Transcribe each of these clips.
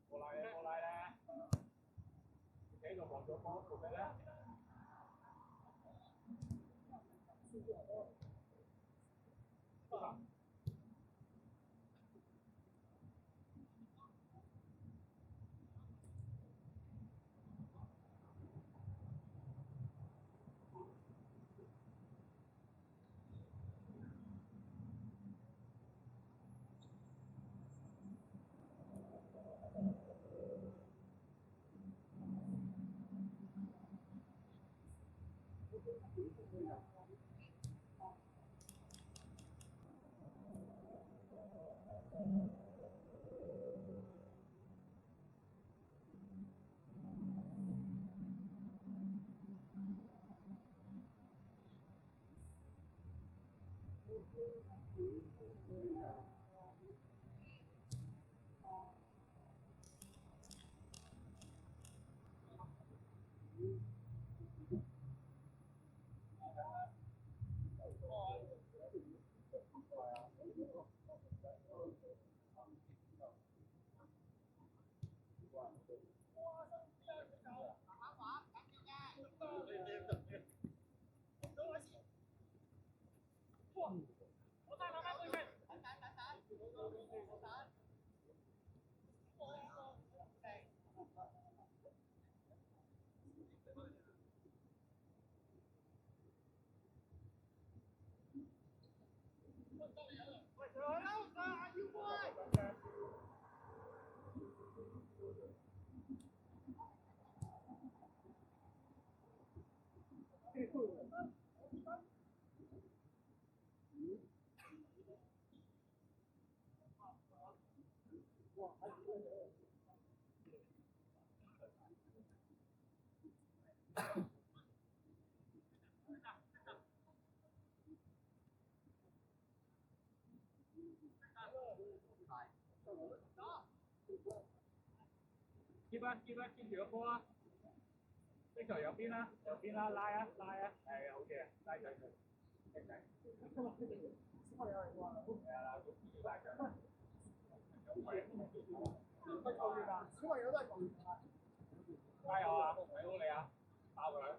過來啦！幾個黃咗波做咩咧？接啊接啊接住個波啊！呢球右邊啦，右邊啦，拉啊拉啊，係啊，好嘅，拉上去，係啦，拉上去。小朋友都係球員啊！加油啊！睇到你啊！爆佢！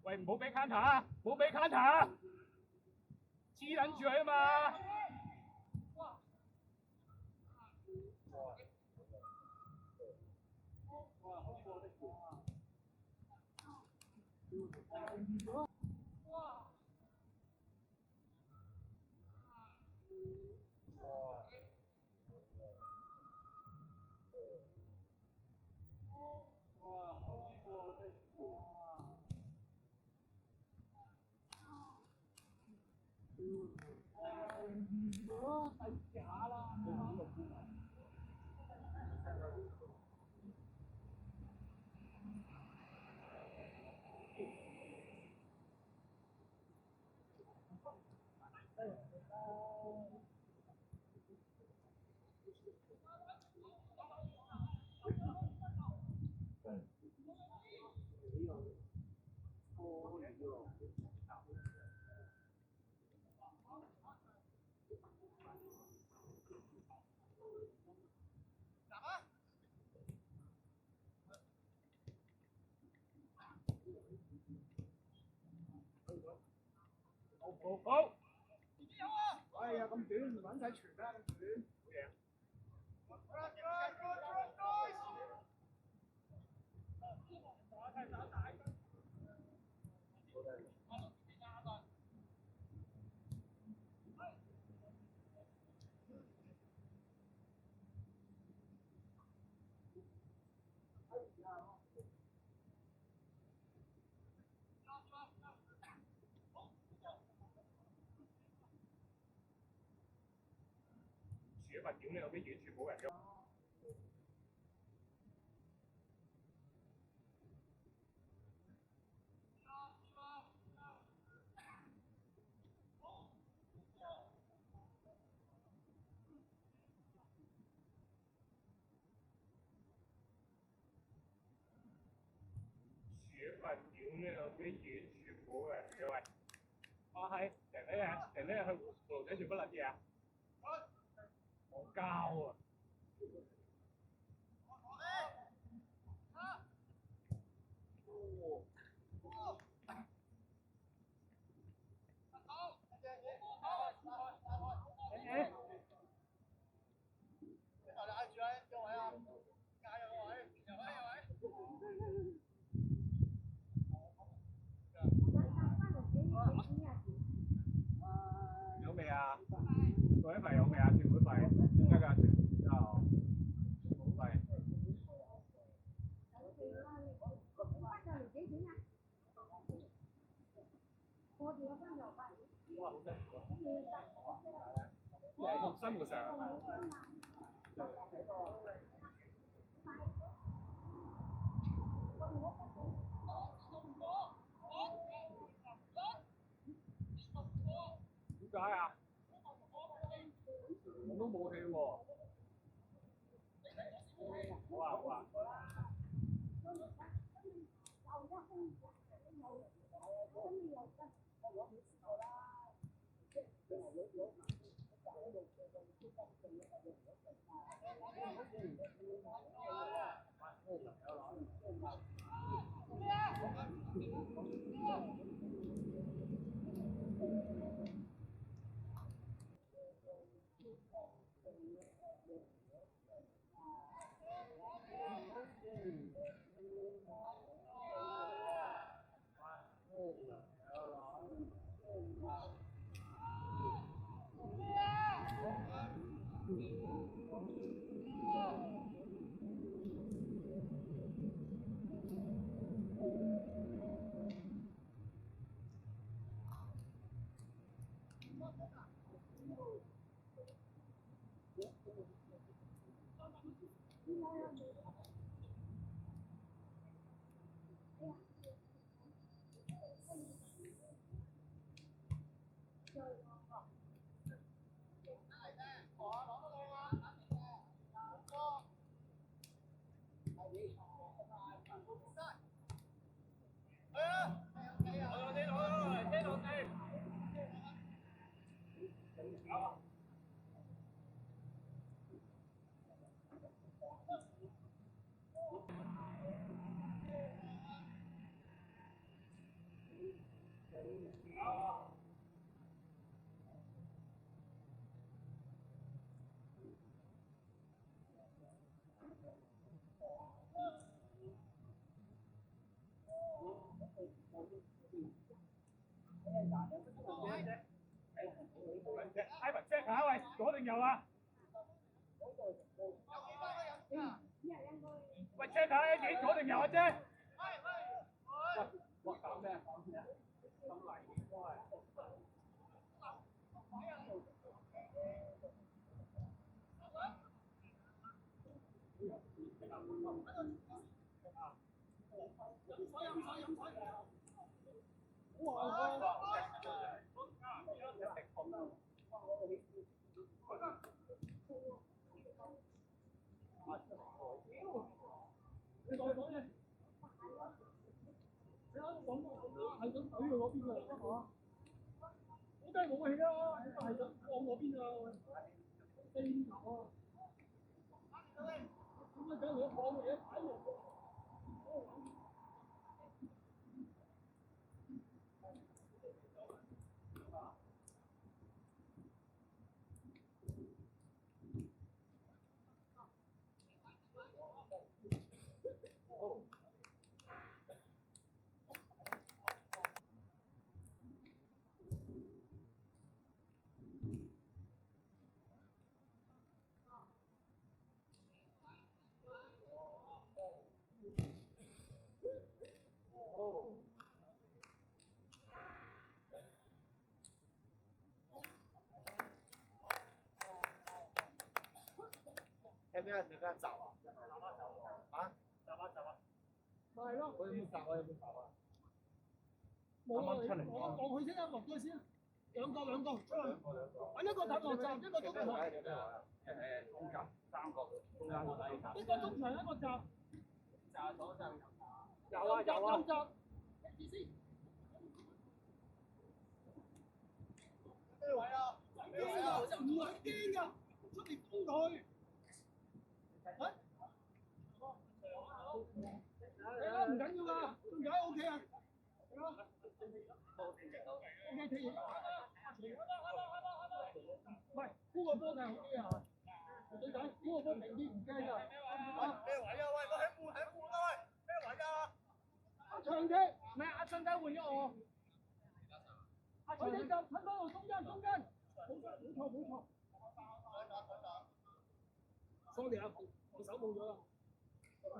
喂，唔好俾 counter 啊！唔好俾 counter 啊！黐撚住佢啊嘛！太假啦！好！哎呀，咁短唔撚使傳啦，咁短。處罰點呢？有啲完全冇人喐。處罰點呢？有啲完全冇人喐。啊係，人呢去葫蘆仔做乜撚嘢啊？我膠啊！有未啊？各位費有未啊？團會費點解㗎？之後冇費。哇！好辛苦啊！生活上。點解啊？我都冇氣喎。好啊好啊。Ivan check 下喂，左定右啊？喂 check 下 Andy 左定右啊啫？喂，搞咩？咁泥哇！你講嘢，你啱講係咁懟佢嗰邊㗎啦，我梗係冇氣啦，係咁放嗰邊啊，四球啊，咁啊梗係我放嘅嘢睇喎。有咩時間走啊？啊？咪係咯，我有冇走啊？有冇走啊？冇啊！我落去先啊，落咗先啊，兩個出去，揾一個頭落閘，一個中場。中間3個，中間個底。一個中場，一個閘。閘左閘。有啊有啊。右閘。咩位啊？驚㗎，唔係驚㗎，出嚟攻佢。係啊，唔緊要㗎，仲有 OK 啊。OK 踢完。喂，沽個波就好啲啊！女仔，沽個波平啲，唔驚㗎。咩位啊？喂，我喺半啦喂，咩位啊？長踢，唔係阿信仔換咗我。佢哋就喺嗰度中間，冇錯。sorry 啊，我手冇咗啦。係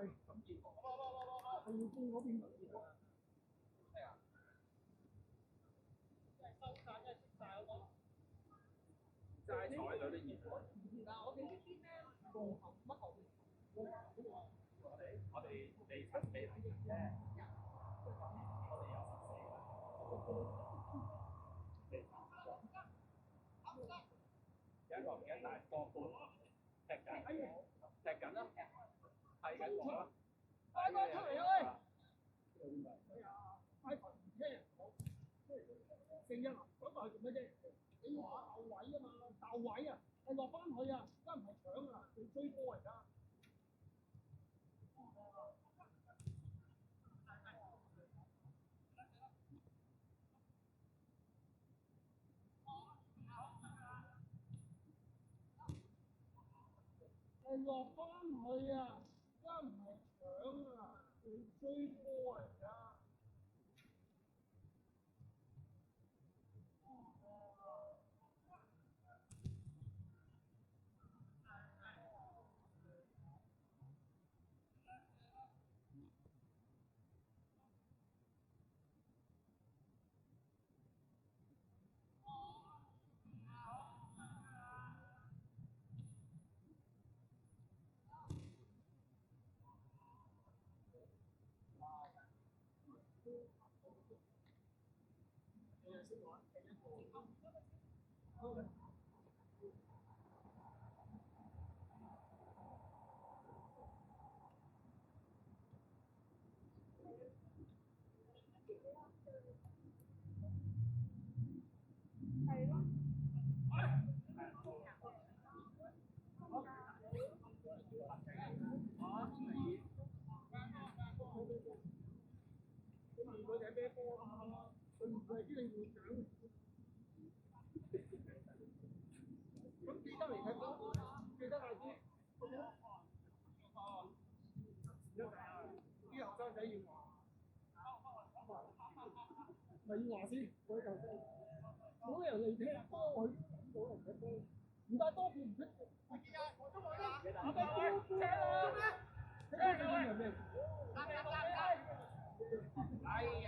要攻嗰邊。齋彩女都熱。嗱，我哋呢邊咧，乜後邊？我哋未出未嚟啫。有一個唔記得帶波盤，踢緊啦，係緊波啦。快啲出嚟啊喂！快啲唔聽，成日嗰個係做咩啫？你要話鬥位啊嘛，鬥位啊，係落翻去啊，而家唔係搶啊，係追波而家。係落翻去啊，而家唔係搶啊，係追波而家。佢哋咩波啊？佢唔係啲你會揀。咁記得嚟睇波，記得嗌啲。啲後生仔要話，咪要話先，嗰啲後生。冇人嚟踢波佢。唔帶多條唔出。打俾招呼啦！你嗰隻係咩？哎呀！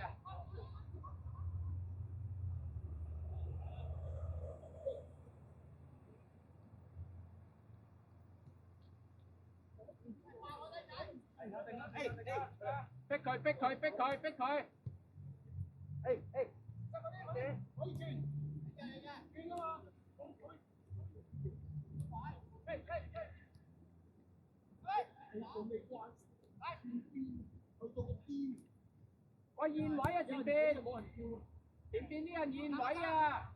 逼佢！逼佢！逼佢！逼佢！誒誒，可以轉，轉㗎嘛？喂，現位啊，前邊，前邊啲人現位啊！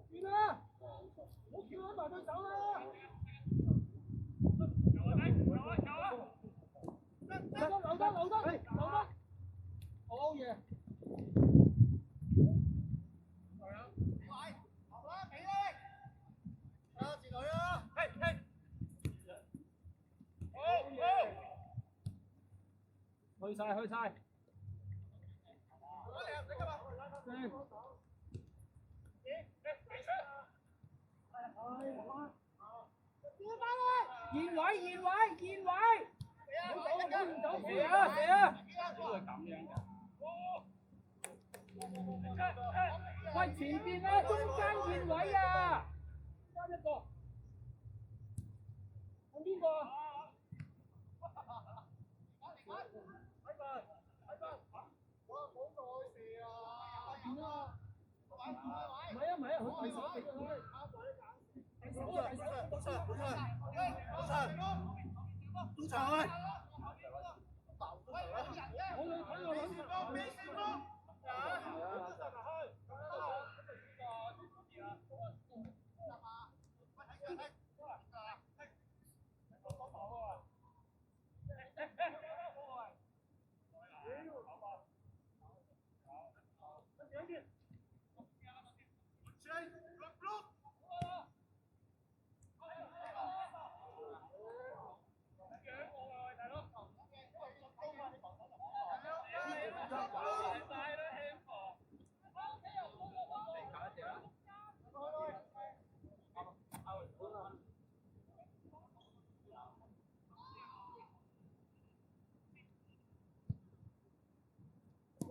轉啦！唔好翹埋對手啦！留得！好嘢！去晒！現位！唔好走！射啊！都係咁樣㗎。喂，前邊啊，中間現位啊！爭一個。係邊個啊？唔係啊，佢遞手俾佢。中場去。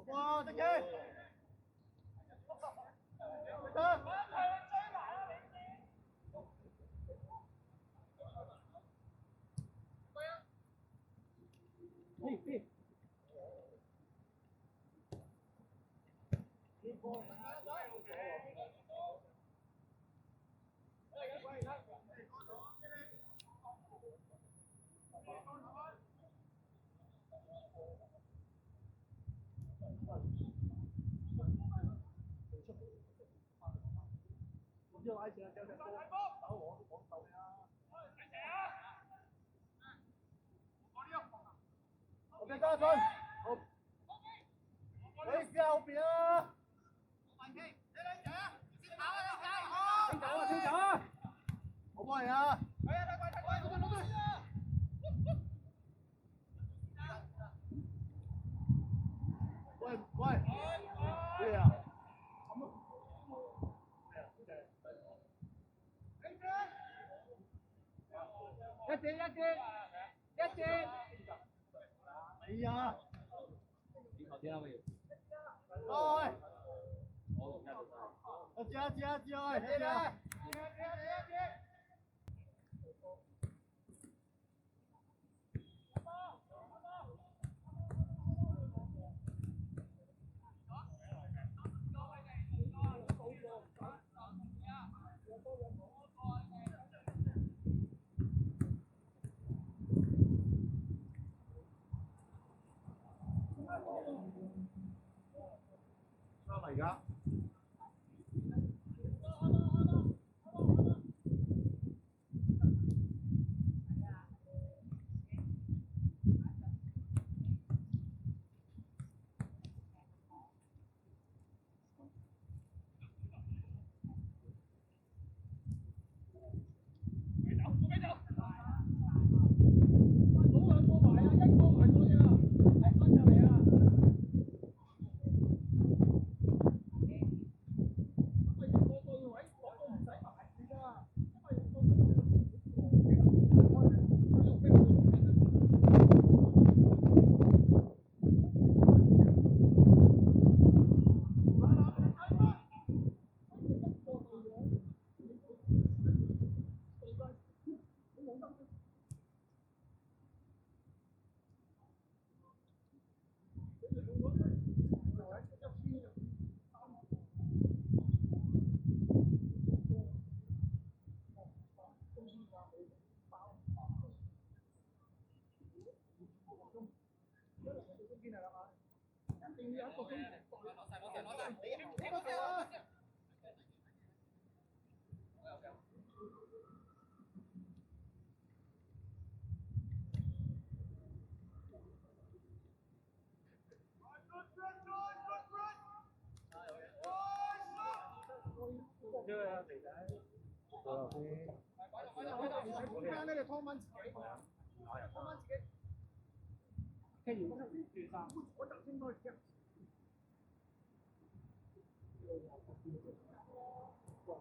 哇！得嘅。OK， 加進，好。你試下後邊啊！清走啊！我幫你啊！喂，咩啊？哎呀！你頭先啱嘅。哦，我而家就我接啊！接啊！啱嚟㗎。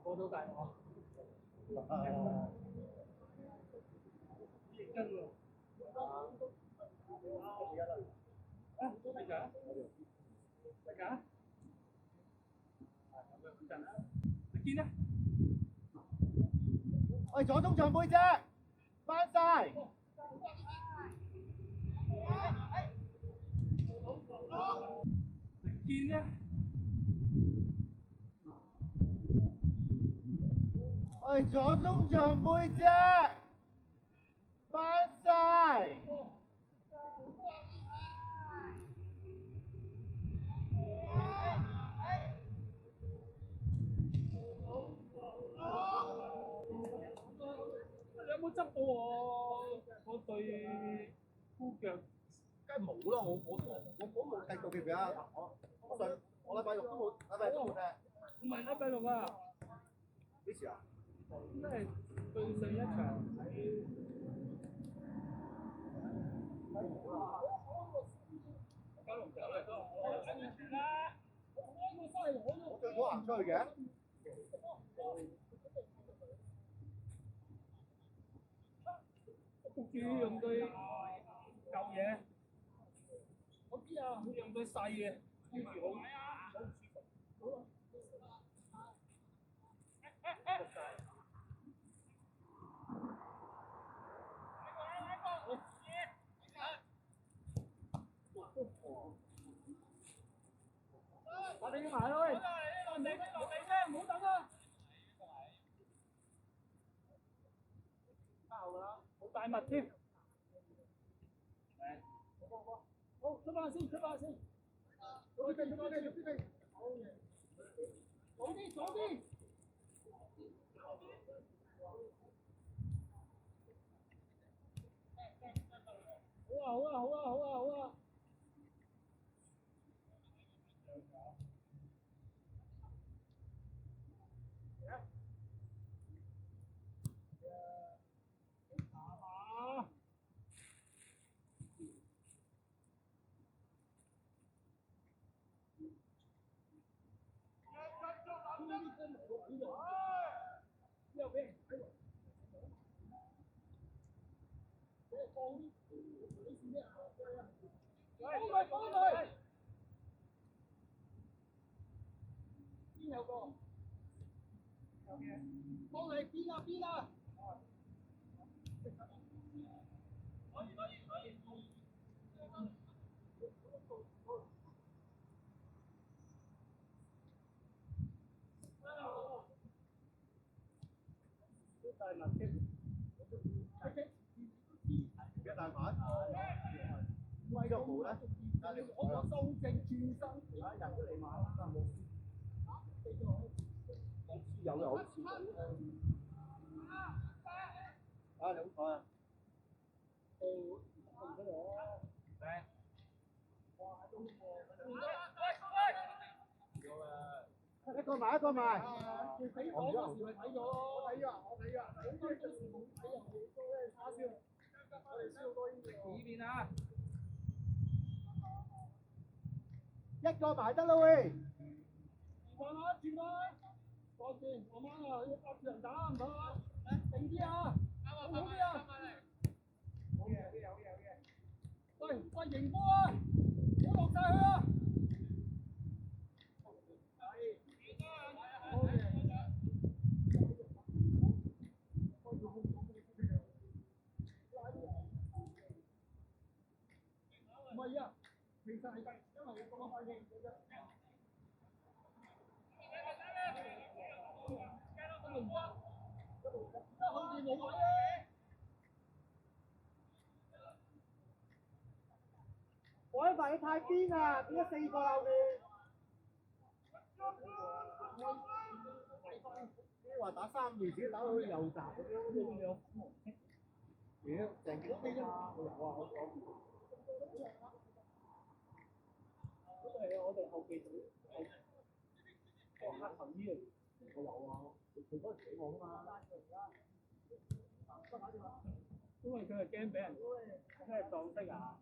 我都大我。跟喎。大家？你見啊？喂，左中場背脊，翻晒。見啊？喂，左中場背脊，翻晒。有冇執到我對箍腳？梗係冇啦，我冇踢過佢㗎。我禮拜六都冇，禮拜六都冇踢。唔係禮拜六啊！幾時啊？應該係對上一場喺。九龍站咧，我最早行出去嘅。焗住用對舊嘢，我知啊，會用對細嘅，跟住好舒服。我哋要埋啦喂，你落地啫，唔好等啊！包㗎啦，好大物添。好，出翻先，出翻先。左邊，左邊。左啲。好啊。右邊。一大板，呢個冇咧，我修正轉身，人都嚟買啦，冇有又好似啊，你好彩啊！一個埋一個埋，我睇咗，我睇咗，一個埋得啦喂！海華你太邊啦，點解4個後面？你話打3年自己打到好似右閘咁樣，屌，成件飛啊！我有啊，我係我哋後備組係黑頭衣嚟，我有啊，佢嗰陣俾我噶嘛。因為佢係驚俾人即係撞色啊！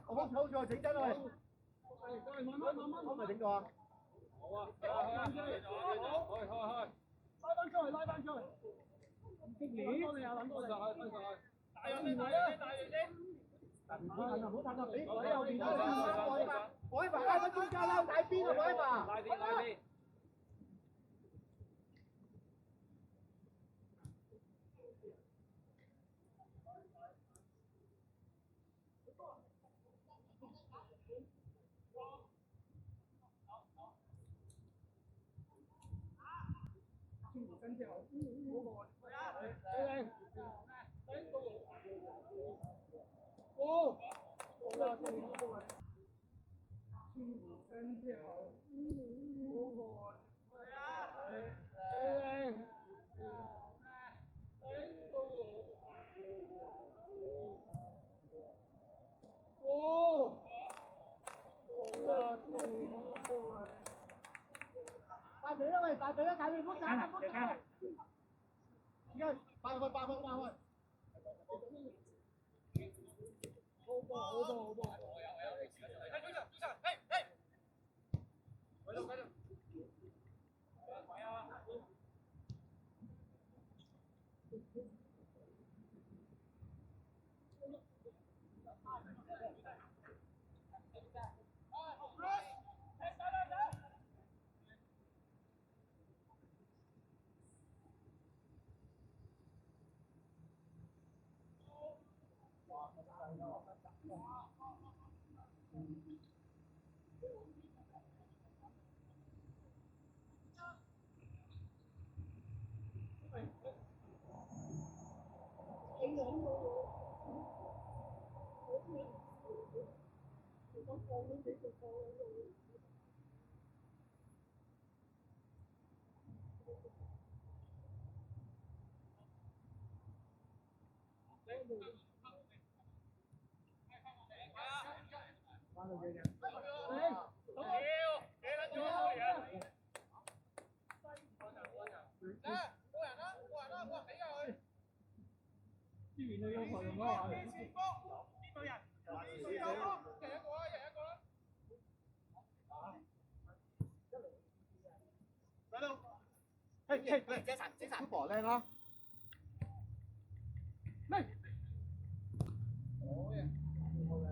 我幫手再整真佢，我咪整過啊！好啊，開，拉翻出去，激烈，我哋有諗過嚟，大樣啲，大樣啲。唔好彈啊！俾我喺後邊啦，海華拉翻中間啦，大邊啊海華！拉啲。大隊啦喂，大隊啦，唔好打，唔好打！而家擺開。好波！小婆靚啊！嚟，好嘅，好嘅。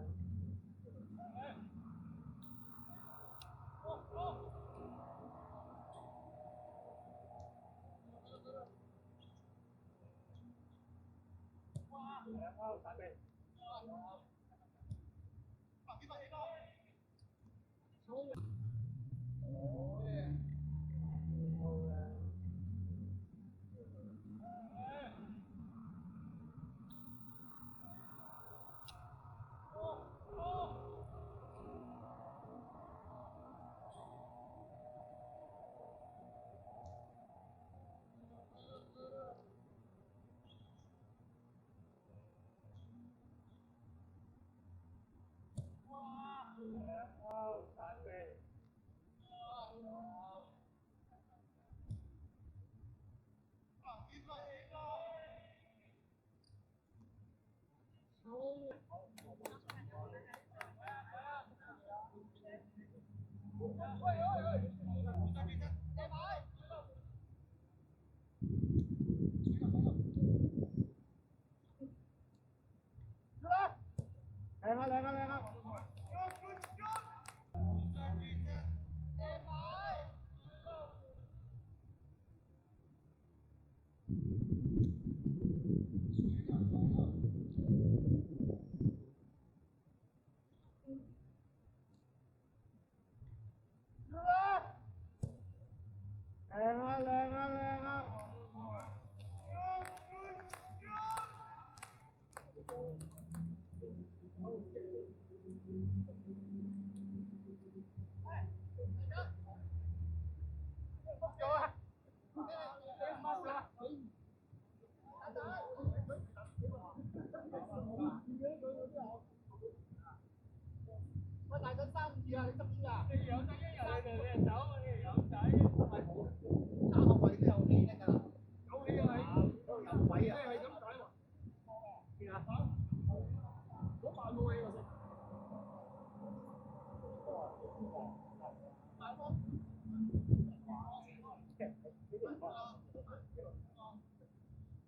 靚啊靚啊靚啊！靚啊靚啊靚啊！喂，大緊3-2啊！你執輸啊？你有仔一日你哋走，你有仔，打個位都有氣得㗎啦。有氣啊你，有位啊。係咁解喎。邊啊？嗰扮冇氣喎先。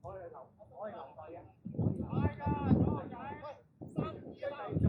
我係留隊嘅。係㗎，左個仔。3-2啊！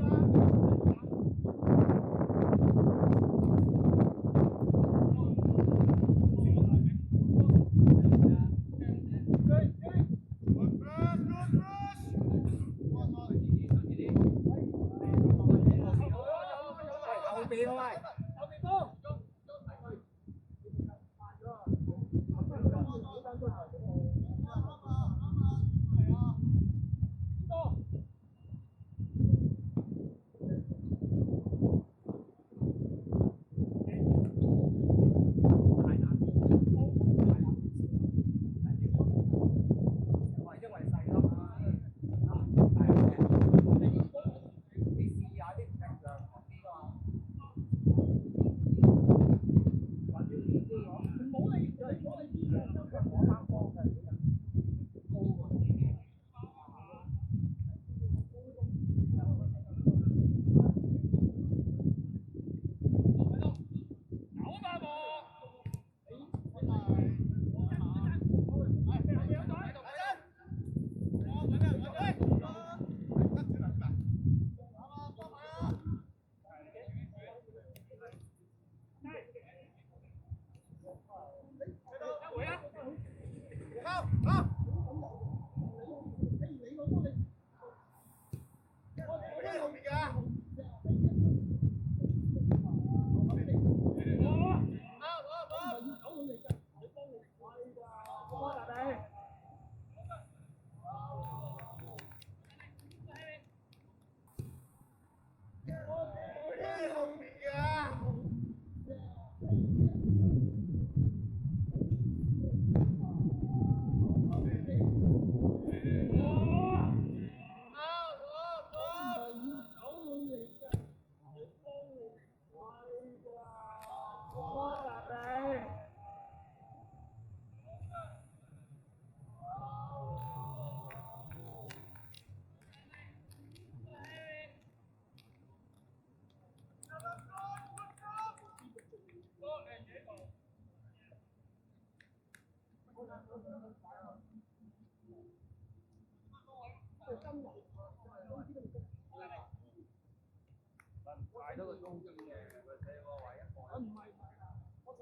太多個中堅嘅，佢睇個位一放。唔係，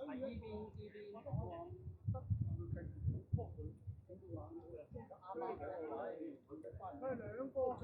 係呢邊。佢兩個係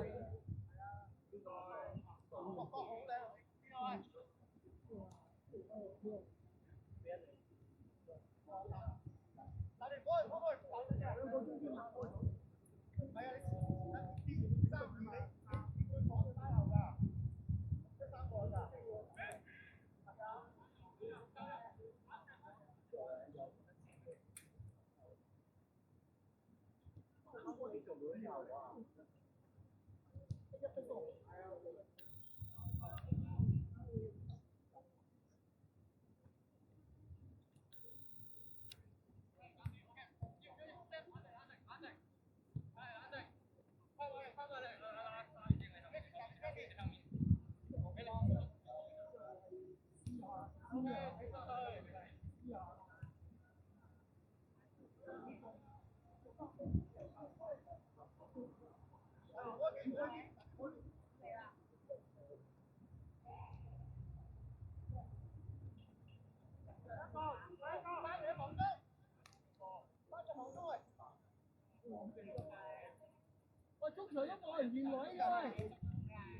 喂，中場都冇人換位嘅，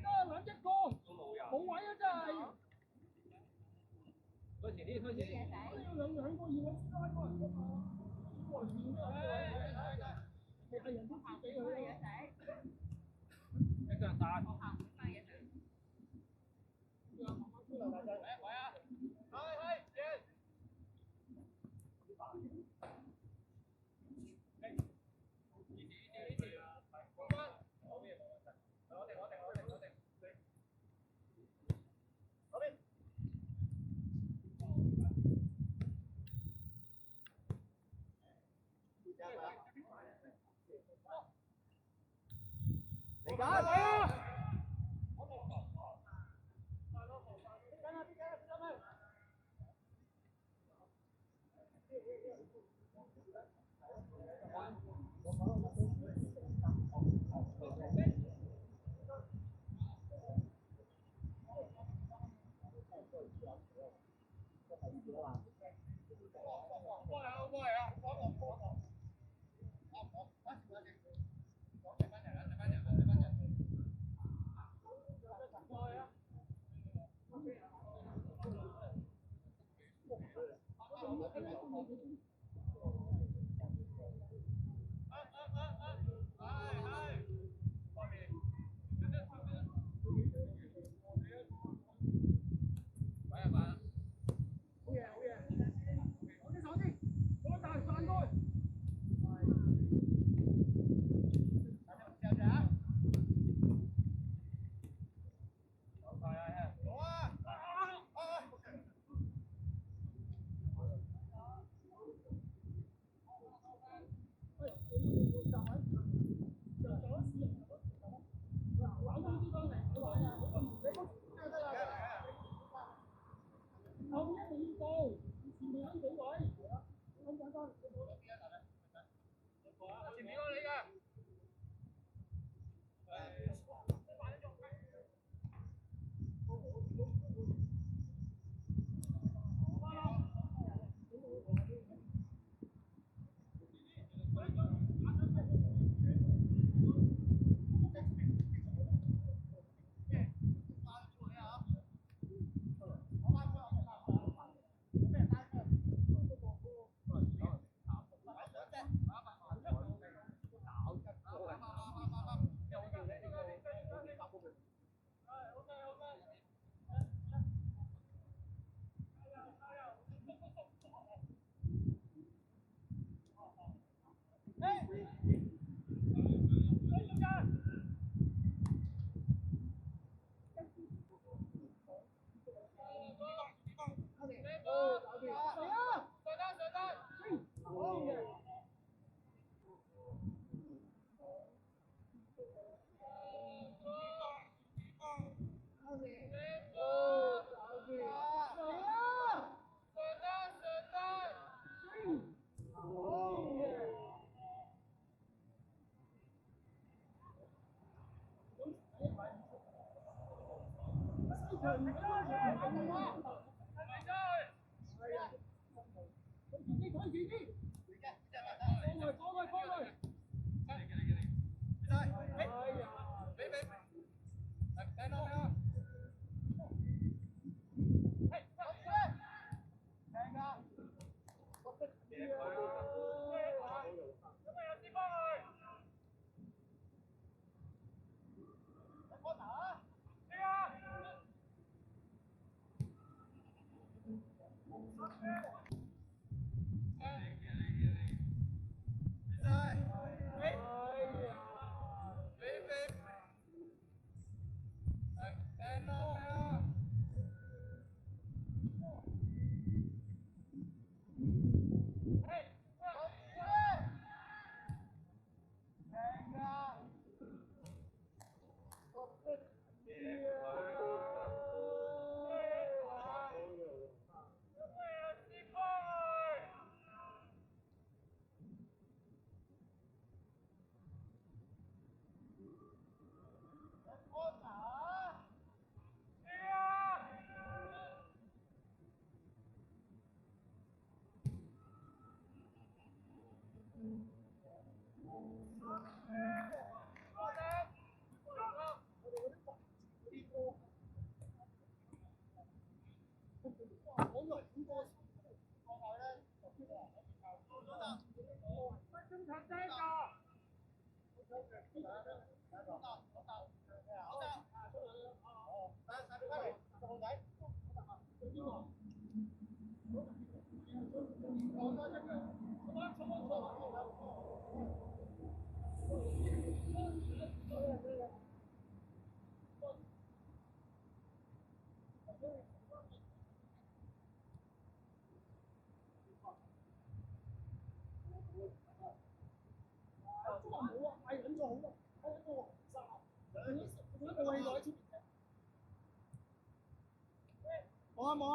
得兩隻個，冇位啊真係。推前啲，推前啲。都要兩個換位先得喎。冇人換嘅，係人都知俾佢。一個人打。嚟緊啊！後面一定要到，前面肯俾位，咁簡單。前面嗰你㗎。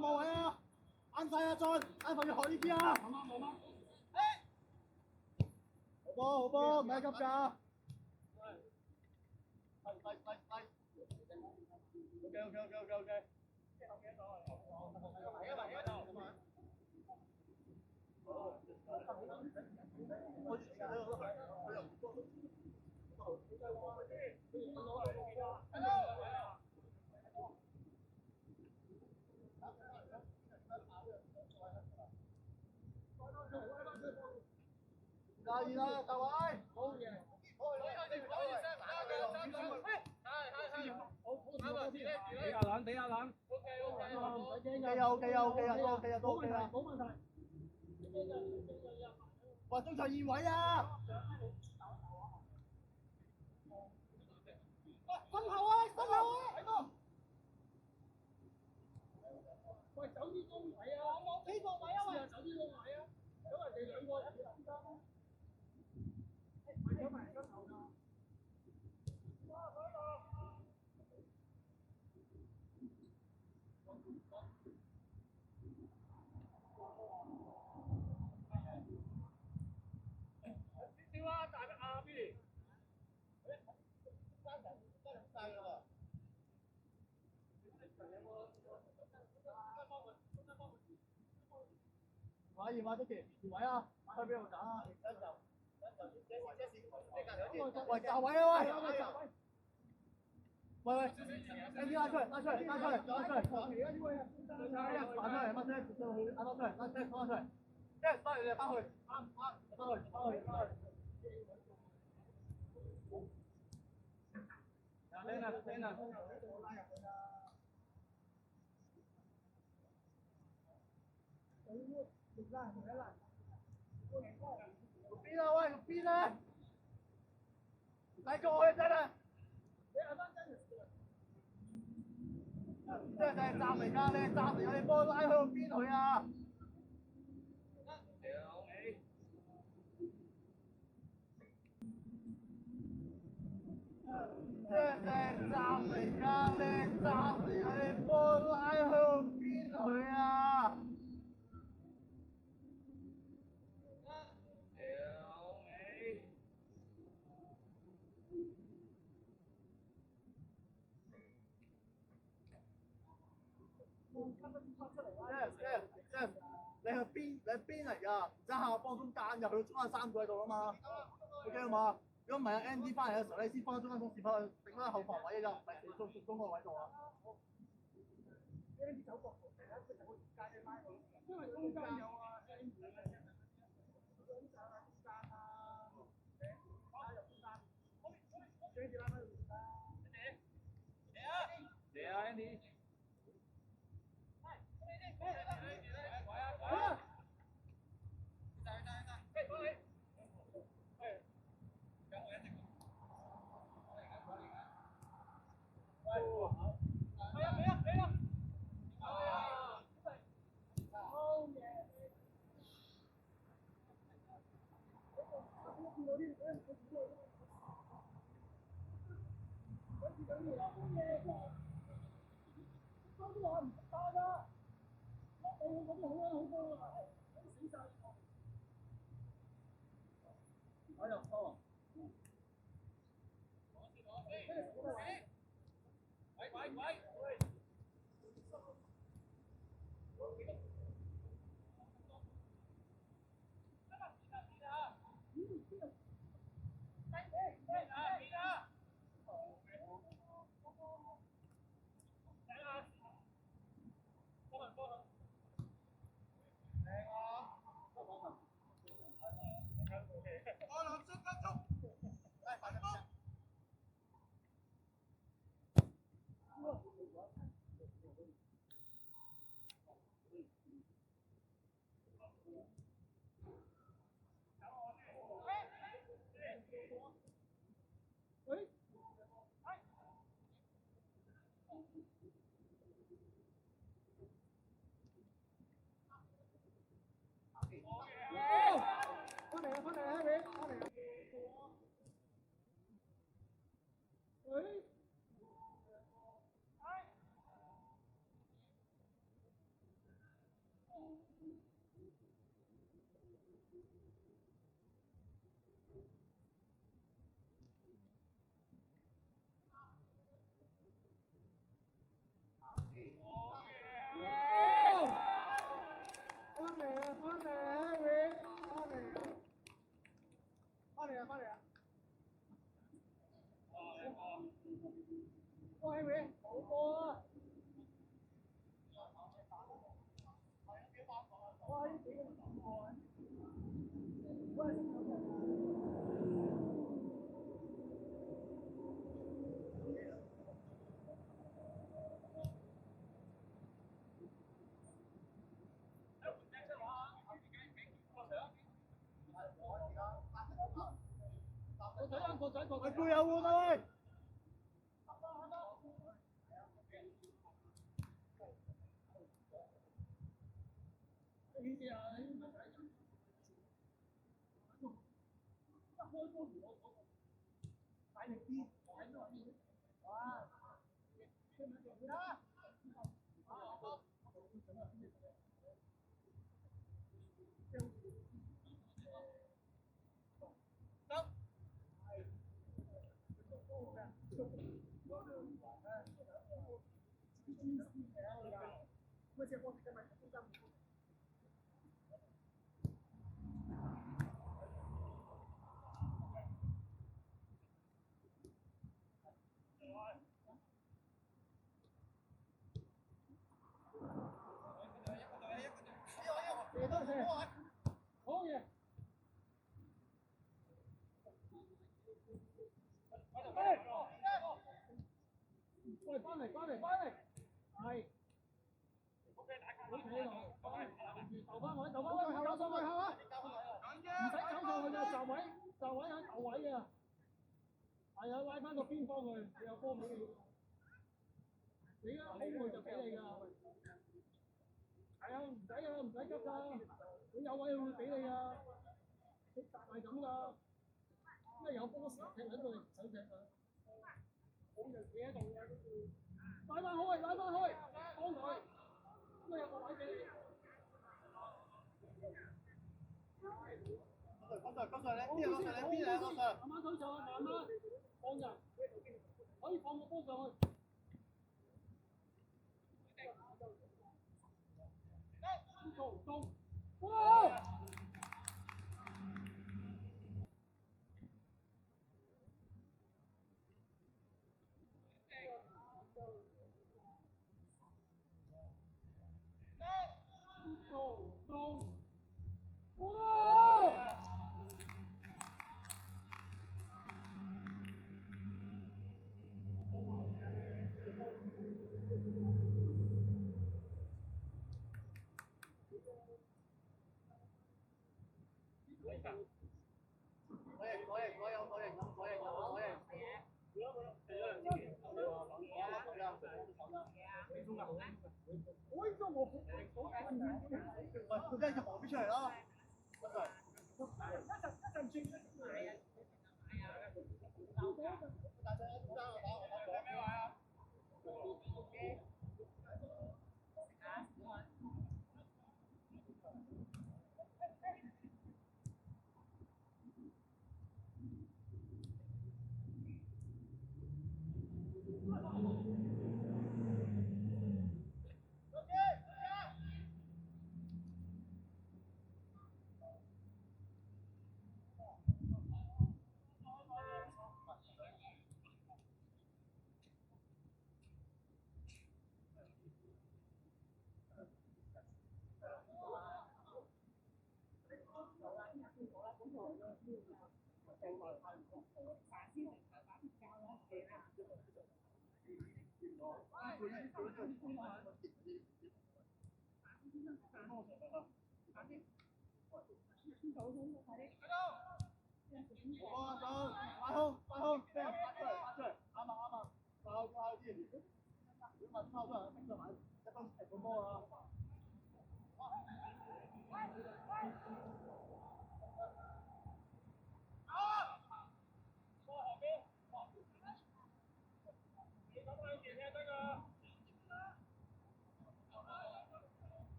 冇位啊！啱晒啊，進！啱份要學呢啲啊！好波，唔係急㗎。OK。加二啦，各位。好嘢。俾下冷。都 OK 啦。冇問題。喂，中場二位啊！身後啊！喂，走啲高位啊！我冇幾個位啊！喂，走啲高位啊！咁人哋兩個人先得。走埋身後㗎。屌啊！大個阿 B。馬二馬得幾位啊？去邊度打啊？喂，站位啊喂！喂，你拉出嚟！彈出嚟！乜聲？拉出嚟！即係翻嚟你翻去。先啊！邊啊喂，邊啊？嚟過去真係。即係站嚟㗎，你站嚟㗎，你幫我拉向邊去啊？即係站嚟㗎，你站嚟㗎，你幫我拉向邊去啊？你係邊嚟㗎？唔使下幫中間㗎，佢中間3個喺度啊嘛。OK 好嘛？如果唔係啊 ，ND 翻嚟嘅時候，你先幫中間中視翻去頂翻後防位㗎，唔係中個位度啊。ND 走角度，因為中間有啊 ND。嚟啊 Andy！佢背有換啊喂！大力啲！好嘢！喂，翻嚟，係。好企喺度，投翻位，有數據後啊！唔使走上去㗎，就位喺頭位嘅。係啊，拉翻個邊方去，你有波俾你。你而家好耐就俾你㗎。係啊，唔使急㗎。你有位佢會俾你㗎。係咁㗎。因為有波時踢喺度，你唔使踢㗎。好人企喺度㗎，拉翻開，幫佢。咁有個位俾你。剛才你邊啊？慢慢推上去，慢慢放人，可以放個波上去。佢真係就旁邊出嚟咯。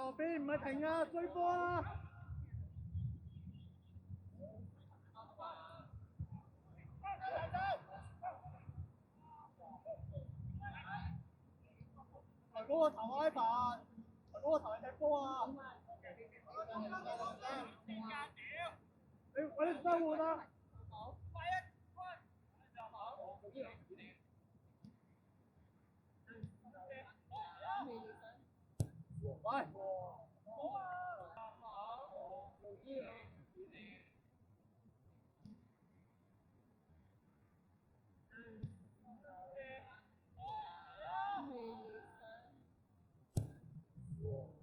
後邊唔係停啊，追波啊！嗰個頭 iPad，嗰個頭係踢波啊！你快啲收換啊！喂！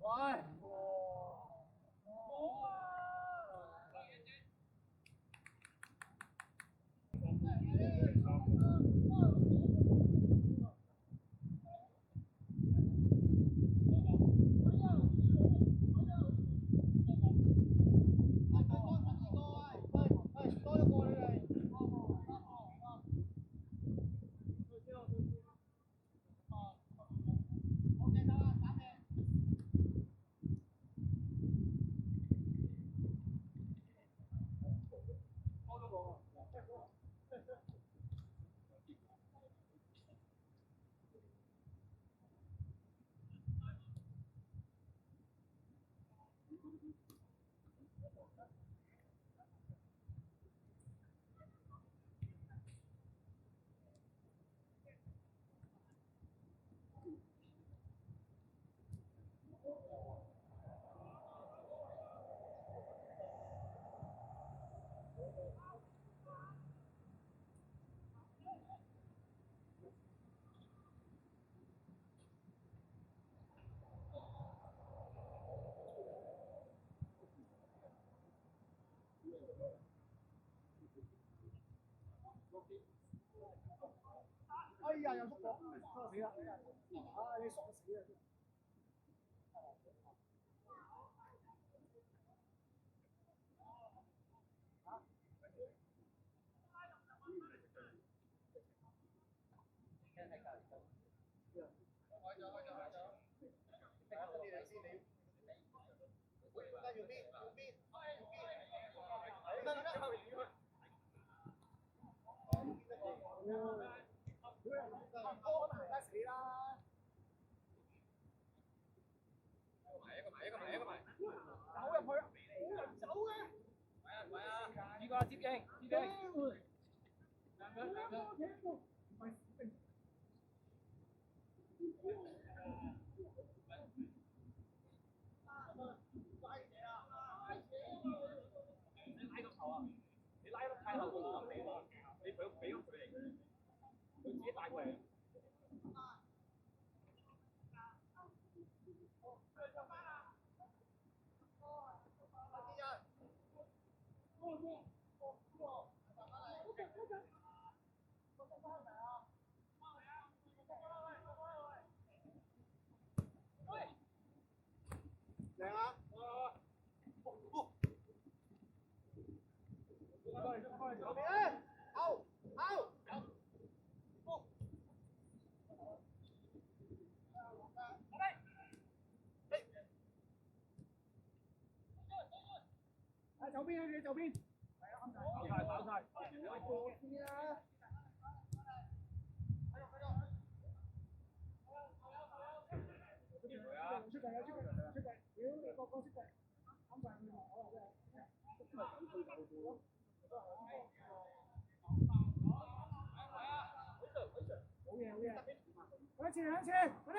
喂！哎呀，有縮咗，死啦！啊，你傻死啊！呢個接應，接應。兩個，兩個。你拉個頭啊！你拉得太後，佢唔俾喎。你俾佢嚟，佢自己帶過嚟。靚啊！後邊咧，後。走邊啊！你走邊？跑晒，跑晒。過先啦！出界有出界，屌你個出界，啱晒佢我真係，都係咁推走嘅咯。好嘢，向前，快啲！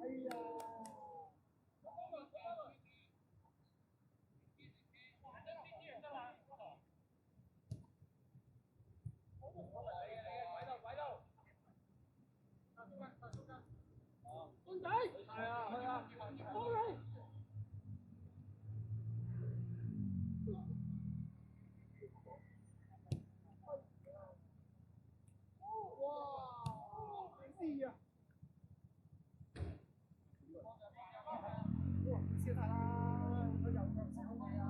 哎呀！公仔，係啊，去啊，過嚟！哇！知啊！笑太啦，佢右腳小你啊！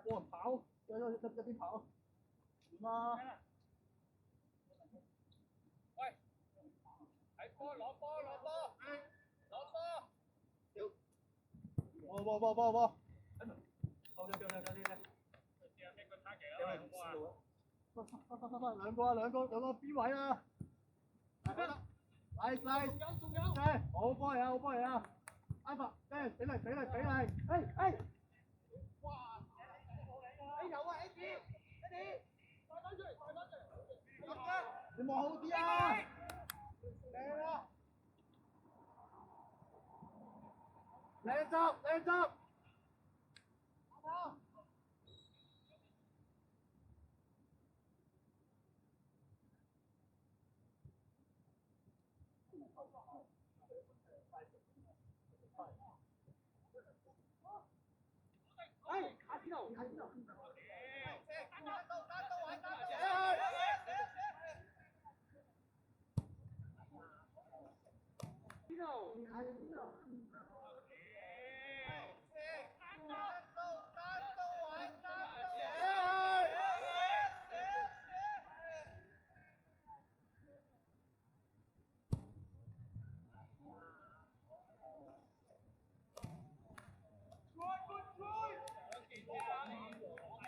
哇跑，有啲跑，點啊？喂，睇波攞波攞波攞波！波！兩個 B 位啊！嚟，好波嚟啊！安發，俾嚟！哇！有啊，Eddie，你望好啲啊！靚啊！ hands up！哎，卡住了，卡住了。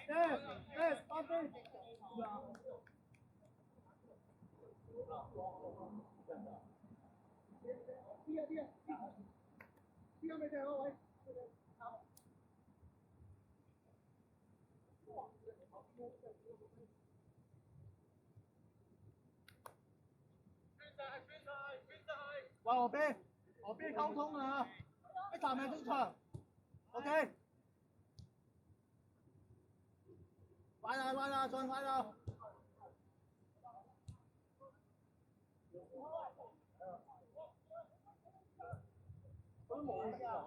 Yes, yes, okay. 呢個咪就係嗰位。喂，何必溝通啊？一站命中場 ，OK。快啦，快啦，再快啦！都冇啊！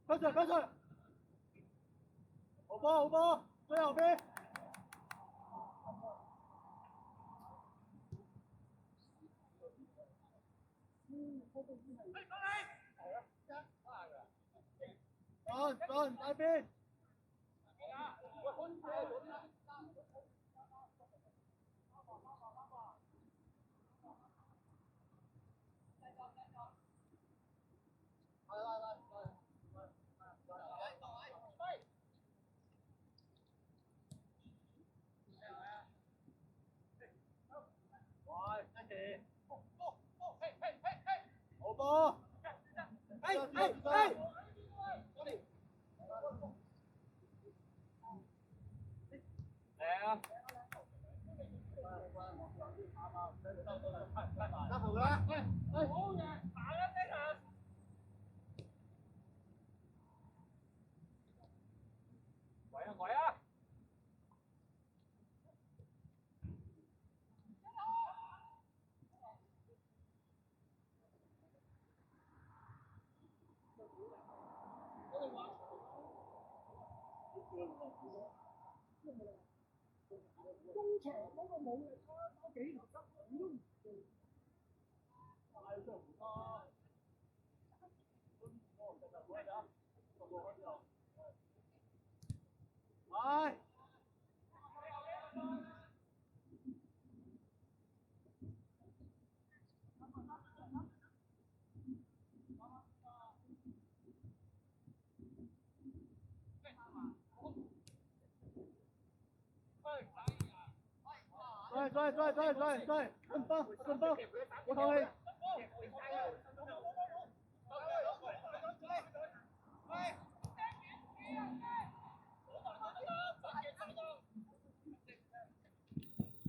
跟住，跟住，好波，好波，最後邊。進，大邊。好波！得好啦！好嘅，打啦呢場。喂啊喂啊！中場嗰個冇力嗰幾條質你都唔做，太做唔啦！係。對，順波，我同你。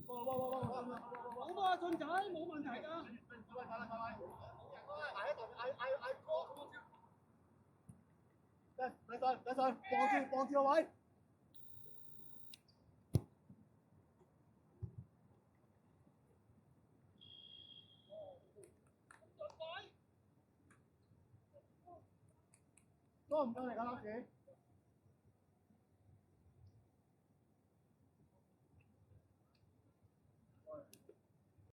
好波啊，俊仔，冇問題㗎。得上，望住個位。多唔多嚟㗎，老師？